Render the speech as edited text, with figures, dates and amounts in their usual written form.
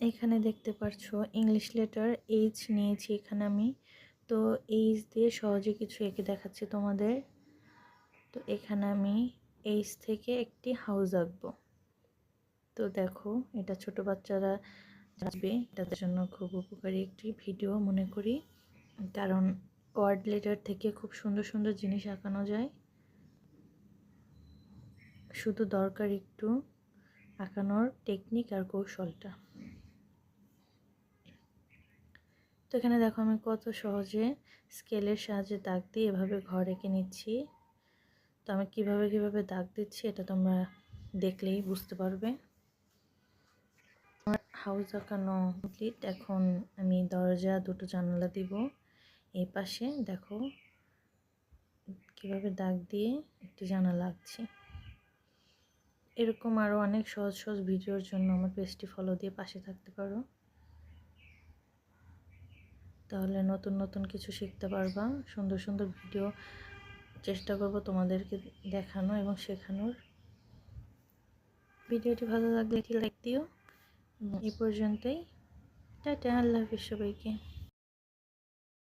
এখানে দেখতে পারছো ইংলিশ লেটার এইচ নিয়েছি এখানে আমি। তো এইচ দিয়ে সহজে কিছু এঁকে দেখাচ্ছি তোমাদের। তো এখানে আমি এইচ থেকে একটি হাউস আঁকবো। তো দেখো, এটা ছোট বাচ্চারা আসবে, তাদের জন্য খুব উপকারী একটি ভিডিও মনে করি, কারণ ওয়ার্ড লেটার থেকে খুব সুন্দর সুন্দর জিনিস আঁকানো যায়। শুধু দরকার একটু আঁকানোর টেকনিক আর কৌশলটা। তো এখানে দেখো আমি কত সহজে স্কেলের সাহায্যে দাগ দিয়ে এভাবে ঘর এঁকে নিচ্ছি। তো আমি কিভাবে দাগ দিচ্ছি এটা তোমরা দেখলেই বুঝতে পারবে। আমার হাউস আঁকানো কমপ্লিট। এখন আমি দরজা, দুটো জানালা দিব। এই পাশে দেখো কিভাবে দাগ দিয়ে একটি জানালা আঁকছি। এরকম আরও অনেক সহজ সহজ ভিডিওর জন্য আমার পেজটি ফলো দিয়ে পাশে থাকতে পারো, তাহলে নতুন নতুন কিছু শিখতে পারবা। সুন্দর সুন্দর ভিডিও চেষ্টা করব তোমাদেরকে দেখানো এবং শেখানোর। ভিডিওটি ভালো লাগলে একটি লাইক দিও। এই পর্যন্তই, টাটা, আল্লাহ হাফেজ সবাইকে।